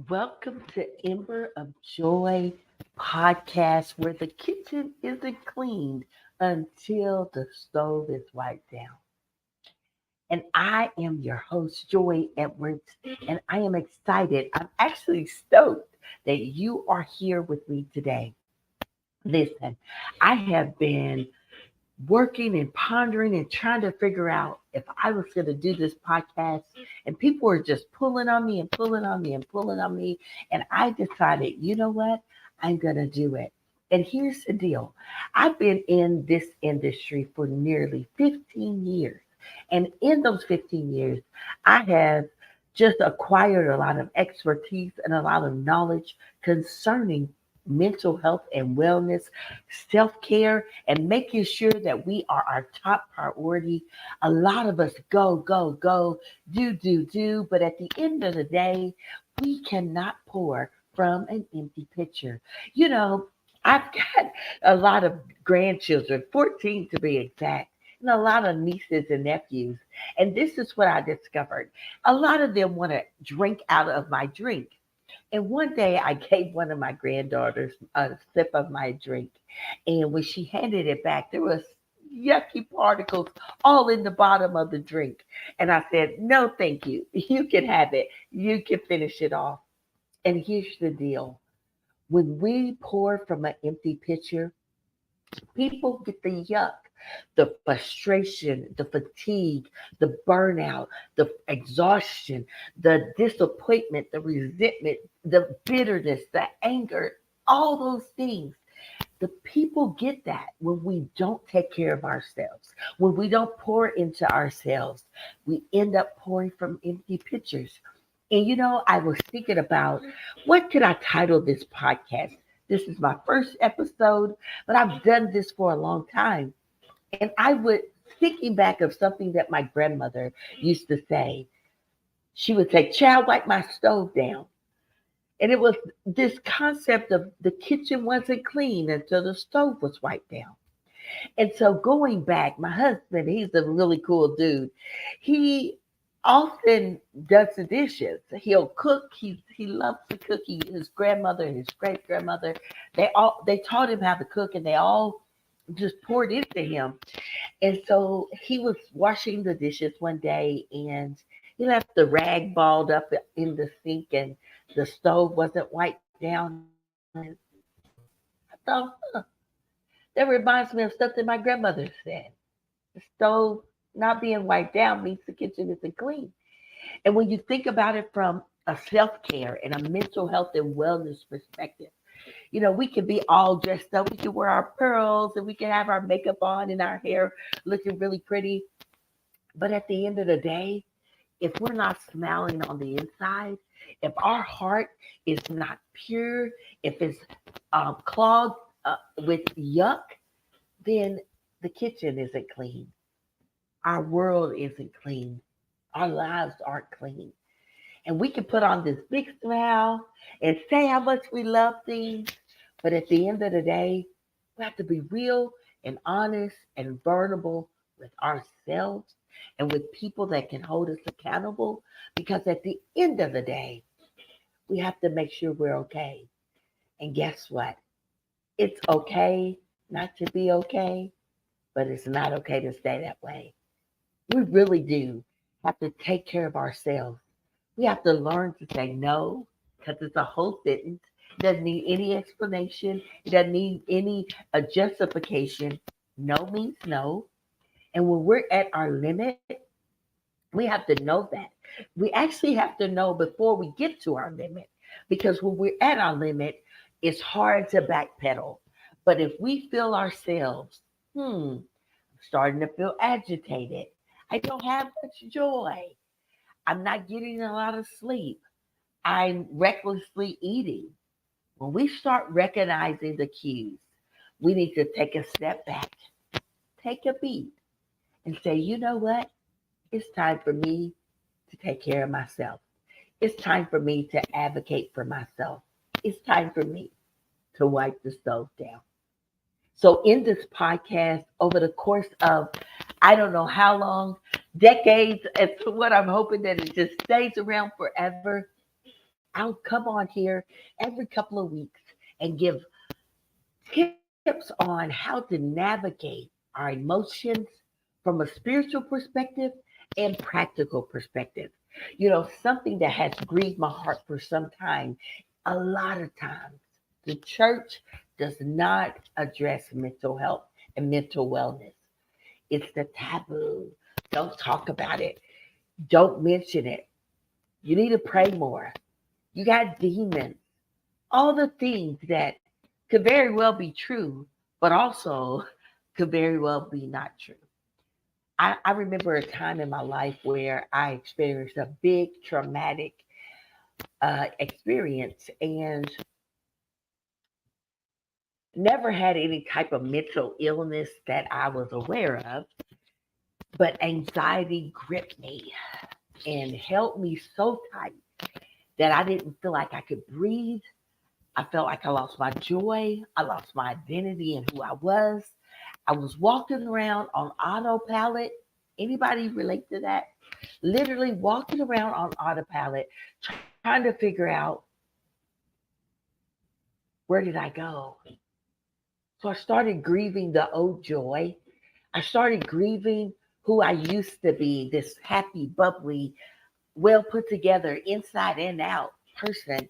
Welcome to Ember of Joy podcast, where the kitchen isn't cleaned until the stove is wiped down. And I am your host, Joy Edwards, and I am excited. I'm actually stoked that you are here with me today. Listen, I have been working and pondering and trying to figure out if I was going to do this podcast. And people were just pulling on me and pulling on me and pulling on me. And I decided, you know what? I'm going to do it. And here's the deal, I've been in this industry for nearly 15 years. And in those 15 years, I have just acquired a lot of expertise and a lot of knowledge concerning mental health and wellness, self care, and making sure that we are our top priority. A lot of us go, go, go, do, but at the end of the day, we cannot pour from an empty pitcher. You know, I've got a lot of grandchildren, 14 to be exact, and a lot of nieces and nephews. And this is what I discovered. A lot of them want to drink out of my drink. And one day I gave one of my granddaughters a sip of my drink. And when she handed it back, there was yucky particles all in the bottom of the drink. And I said, no, thank you. You can have it. You can finish it off. And here's the deal. When we pour from an empty pitcher, people get the yuck, the frustration, the fatigue, the burnout, the exhaustion, the disappointment, the resentment, the bitterness, the anger, all those things. The people get that when we don't take care of ourselves, when we don't pour into ourselves, we end up pouring from empty pitchers. And I was thinking about what could I title this podcast? This is my first episode, but I've done this for a long time. And I would, thinking back of something that my grandmother used to say, she would say, child, wipe my stove down. And it was this concept of the kitchen wasn't clean until the stove was wiped down. And so going back, my husband, he's a really cool dude. He often does the dishes. He'll cook. He loves to cook. His grandmother and his great grandmother, they taught him how to cook, and they all just poured into him. And so he was washing the dishes one day, and he left the rag balled up in the sink, and the stove wasn't wiped down. And I thought, that reminds me of something my grandmother said. The stove not being wiped down means the kitchen isn't clean. And when you think about it from a self care and a mental health and wellness perspective, we can be all dressed up. We can wear our pearls and we can have our makeup on and our hair looking really pretty. But at the end of the day, if we're not smiling on the inside, if our heart is not pure, if it's clogged with yuck, then the kitchen isn't clean. Our world isn't clean. Our lives aren't clean. And we can put on this big smile and say how much we love things. But at the end of the day, we have to be real and honest and vulnerable with ourselves and with people that can hold us accountable. Because at the end of the day, we have to make sure we're okay. And guess what? It's okay not to be okay, but it's not okay to stay that way. We really do have to take care of ourselves. We have to learn to say no, because it's a whole sentence. It doesn't need any explanation. It doesn't need any justification. No means no. And when we're at our limit, we have to know that. We actually have to know before we get to our limit. Because when we're at our limit, it's hard to backpedal. But if we feel ourselves, I'm starting to feel agitated. I don't have much joy. I'm not getting a lot of sleep. I'm recklessly eating. When we start recognizing the cues, we need to take a step back, take a beat, and say, you know what? It's time for me to take care of myself. It's time for me to advocate for myself. It's time for me to wipe the stove down. So, in this podcast, over the course of I don't know how long, decades, it's what I'm hoping that it just stays around forever. I'll come on here every couple of weeks and give tips on how to navigate our emotions from a spiritual perspective and practical perspective. Something that has grieved my heart for some time. A lot of times, the church does not address mental health and mental wellness. It's the taboo. Don't talk about it. Don't mention it. You need to pray more. You got demons. All the things that could very well be true, but also could very well be not true. I remember a time in my life where I experienced a big traumatic experience and never had any type of mental illness that I was aware of, but anxiety gripped me and held me so tight that I didn't feel like I could breathe. I felt like I lost my joy. I lost my identity and who I was. I was walking around on autopilot. Anybody relate to that? Literally walking around on autopilot, trying to figure out, where did I go? So I started grieving the old joy. I started grieving who I used to be, this happy, bubbly, well put together, inside and out person.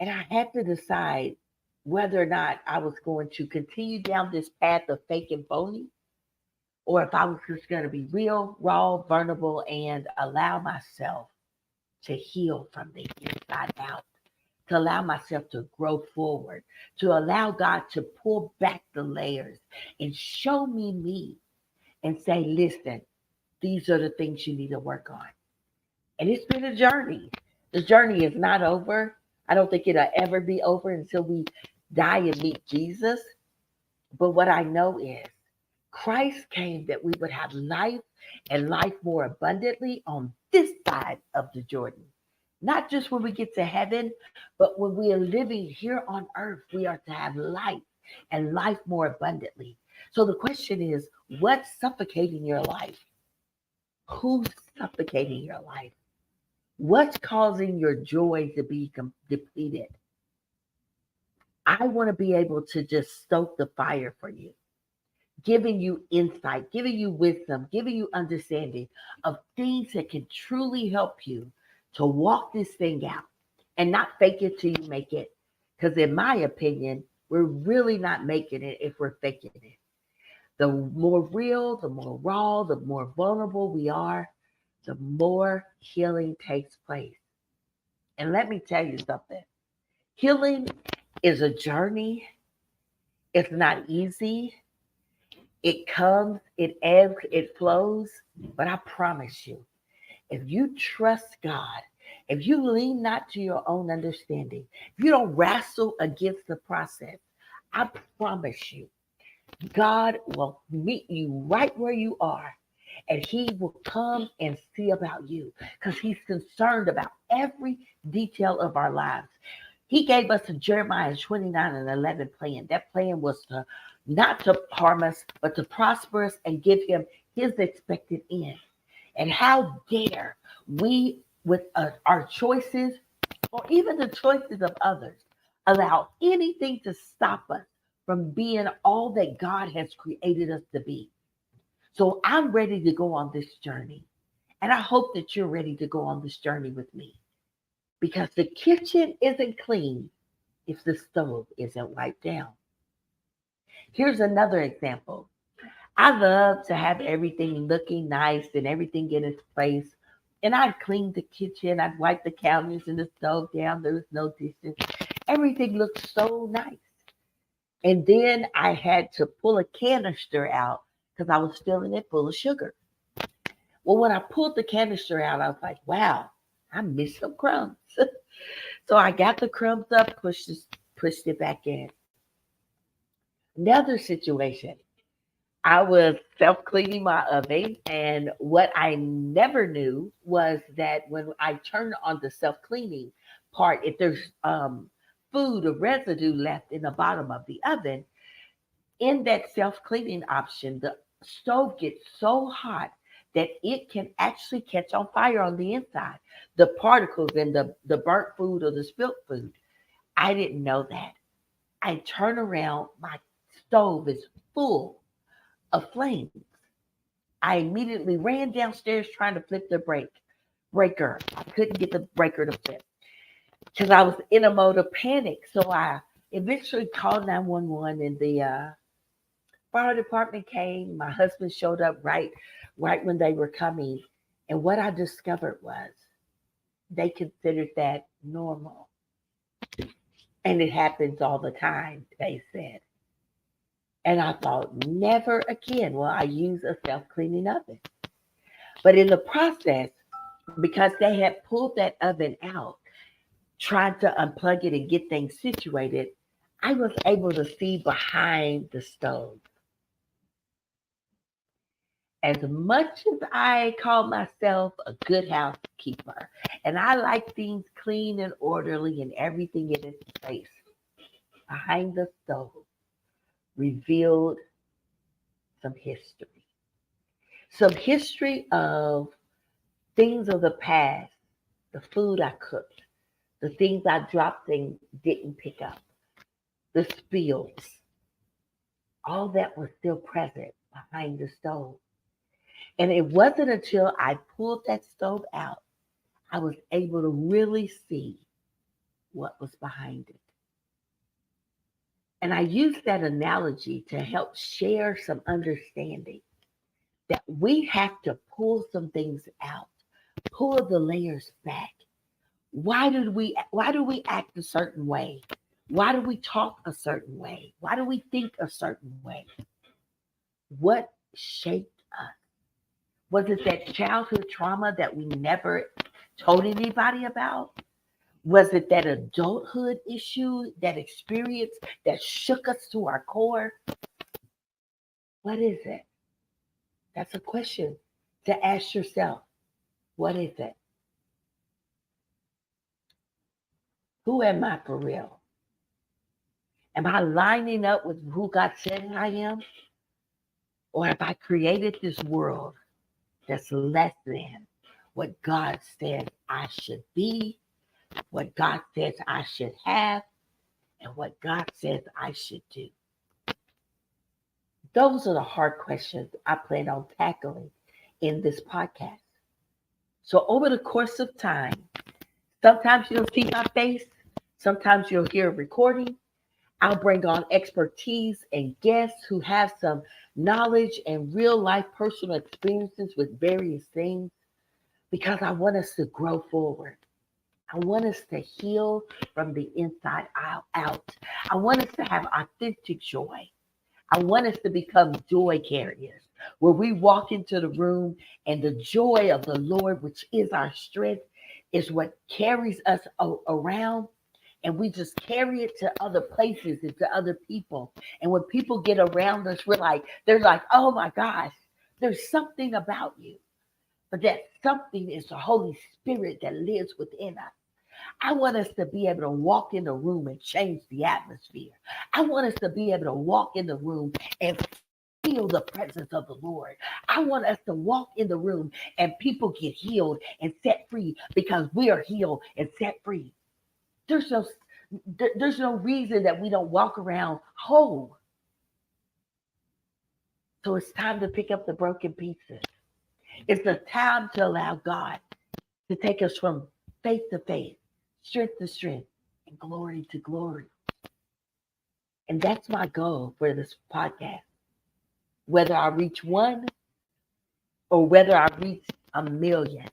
And I had to decide whether or not I was going to continue down this path of fake and phony, or if I was just going to be real, raw, vulnerable, and allow myself to heal from the inside out, to allow myself to grow forward, to allow God to pull back the layers and show me and say, listen, these are the things you need to work on. And it's been a journey. The journey is not over. I don't think it'll ever be over until we die and meet Jesus. But what I know is Christ came that we would have life and life more abundantly on this side of the Jordan. Not just when we get to heaven, but when we are living here on earth, we are to have life and life more abundantly. So the question is, what's suffocating your life? Who's suffocating your life? What's causing your joy to be depleted? I want to be able to just stoke the fire for you, giving you insight, giving you wisdom, giving you understanding of things that can truly help you to walk this thing out and not fake it till you make it. Because in my opinion, we're really not making it if we're faking it. The more real, the more raw, the more vulnerable we are, the more healing takes place. And let me tell you something. Healing is a journey. It's not easy. It comes, it ebbs, it flows. But I promise you, if you trust God, if you lean not to your own understanding, if you don't wrestle against the process, I promise you, God will meet you right where you are, and He will come and see about you because He's concerned about every detail of our lives. He gave us a Jeremiah 29:11 plan. That plan was to not to harm us, but to prosper us and give Him His expected end. And how dare we, with our choices or even the choices of others, allow anything to stop us from being all that God has created us to be. So I'm ready to go on this journey. And I hope that you're ready to go on this journey with me because the kitchen isn't clean if the stove isn't wiped down. Here's another example. I love to have everything looking nice and everything in its place. And I'd clean the kitchen, I'd wipe the counters and the stove down. There was no dishes. Everything looked so nice. And then I had to pull a canister out because I was filling it full of sugar. Well, when I pulled the canister out, I was like, wow, I missed some crumbs. So I got the crumbs up, pushed it back in. Another situation, I was self cleaning my oven, and what I never knew was that when I turn on the self cleaning part, if there's food or residue left in the bottom of the oven, in that self cleaning option, the stove gets so hot that it can actually catch on fire on the inside. The particles and the burnt food or the spilt food. I didn't know that. I turn around, my stove is full of flames. I immediately ran downstairs trying to flip the breaker. I couldn't get the breaker to flip because I was in a mode of panic. So I eventually called 911 and the fire department came. My husband showed up right when they were coming. And what I discovered was they considered that normal. And it happens all the time, they said. And I thought, never again will I use a self-cleaning oven. But in the process, because they had pulled that oven out, trying to unplug it and get things situated, I was able to see behind the stove. As much as I call myself a good housekeeper, and I like things clean and orderly and everything in its place, behind the stove revealed some history. Some history of things of the past, the food I cooked, the things I dropped and didn't pick up, the spills, all that was still present behind the stove. And it wasn't until I pulled that stove out, I was able to really see what was behind it. And I use that analogy to help share some understanding that we have to pull some things out, pull the layers back. Why do we act a certain way? Why do we talk a certain way? Why do we think a certain way? What shaped us? Was it that childhood trauma that we never told anybody about? Was it that adulthood issue, that experience that shook us to our core? What is it? That's a question to ask yourself. What is it? Who am I for real? Am I lining up with who God said I am? Or have I created this world that's less than what God says I should be, what God says I should have, and what God says I should do? Those are the hard questions I plan on tackling in this podcast. So over the course of time, sometimes you'll see my face, sometimes you'll hear a recording. I'll bring on expertise and guests who have some knowledge and real life personal experiences with various things because I want us to grow forward. I want us to heal from the inside out. I want us to have authentic joy. I want us to become joy carriers, where we walk into the room and the joy of the Lord, which is our strength, is what carries us around. And we just carry it to other places and to other people. And when people get around us, they're like, oh my gosh, there's something about you. But that something is the Holy Spirit that lives within us. I want us to be able to walk in the room and change the atmosphere. I want us to be able to walk in the room and feel the presence of the Lord. I want us to walk in the room and people get healed and set free because we are healed and set free. There's no reason that we don't walk around whole. So it's time to pick up the broken pieces. It's the time to allow God to take us from faith to faith, strength to strength, and glory to glory. And that's my goal for this podcast. Whether I reach one or whether I reach 1,000,000,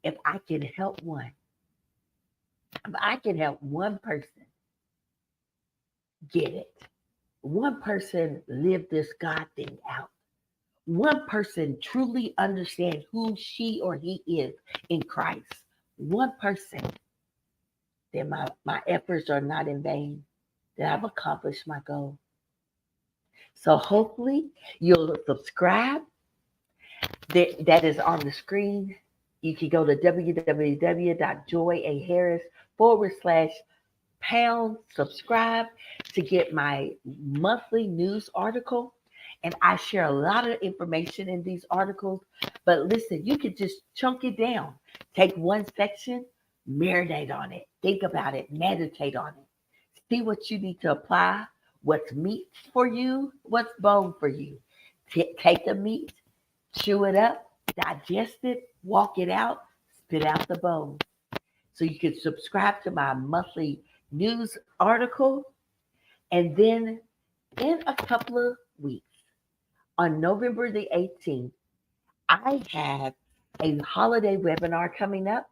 if I can help one, if I can help one person get it, one person live this God thing out, one person truly understand who she or he is in Christ, one person, then my efforts are not in vain, that I've accomplished my goal. So hopefully you'll subscribe. That is on the screen. You can go to www.joyaharris.com/subscribe to get my monthly news article. And I share a lot of information in these articles. But listen, you could just chunk it down. Take one section, marinate on it, think about it, meditate on it. See what you need to apply, what's meat for you, what's bone for you. Take the meat, chew it up, digest it, walk it out, spit out the bone. So you can subscribe to my monthly news article. And then in a couple of weeks, on November the 18th, I have a holiday webinar coming up,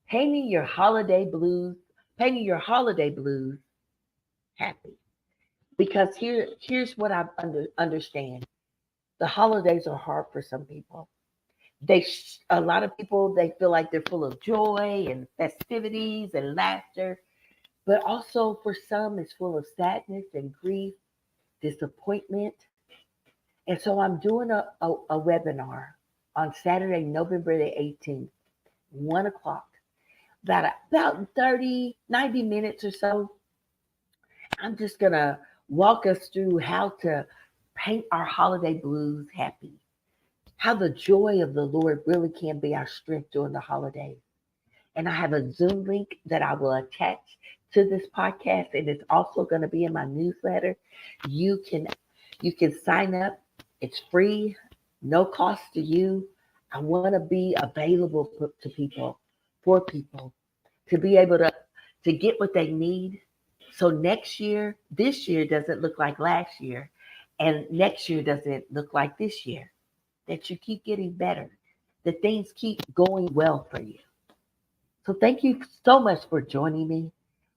painting your holiday blues, painting your holiday blues happy. Because here's what I understand. The holidays are hard for some people. A lot of people, they feel like they're full of joy and festivities and laughter, but also for some it's full of sadness and grief, disappointment. And so I'm doing a webinar on Saturday, November the 18th, 1 o'clock, about 30, 90 minutes or so. I'm just going to walk us through how to paint our holiday blues happy, how the joy of the Lord really can be our strength during the holidays. And I have a Zoom link that I will attach to this podcast, and it's also going to be in my newsletter. You can sign up. It's free, no cost to you. I want to be available to people, for people, to be able to get what they need. So next year, this year doesn't look like last year, and next year doesn't look like this year. That you keep getting better, that things keep going well for you. So thank you so much for joining me.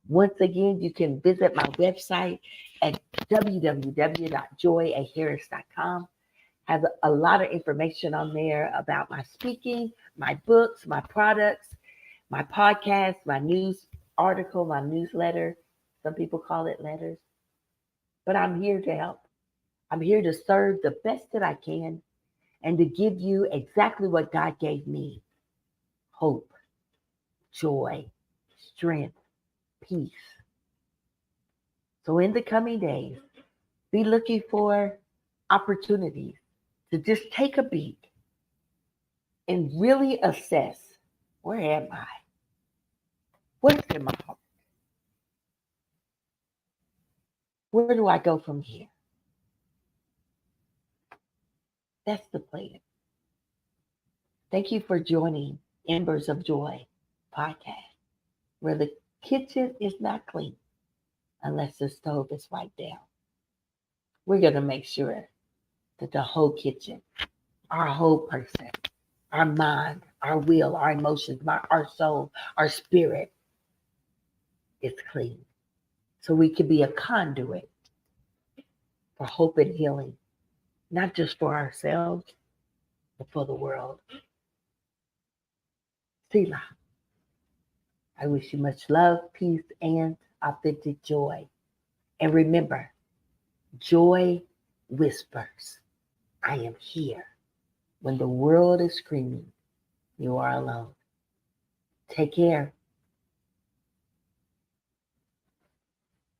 Once again, you can visit my website at www.joyaharris.com. Has a lot of information on there about my speaking, my books, my products, my podcast, my news article, my newsletter. Some people call it letters. But I'm here to help. I'm here to serve the best that I can and to give you exactly what God gave me: hope, joy, strength, peace. So in the coming days, be looking for opportunities to just take a beat and really assess, where am I? What's in my heart? Where do I go from here? That's the plan. Thank you for joining Embers of Joy podcast, where the kitchen is not clean unless the stove is wiped down. We're going to make sure that the whole kitchen, our whole person, our mind, our will, our emotions, our soul, our spirit is clean. So we can be a conduit for hope and healing, not just for ourselves, but for the world. Sila, I wish you much love, peace, and authentic joy. And remember, joy whispers, I am here. When the world is screaming, you are alone. Take care.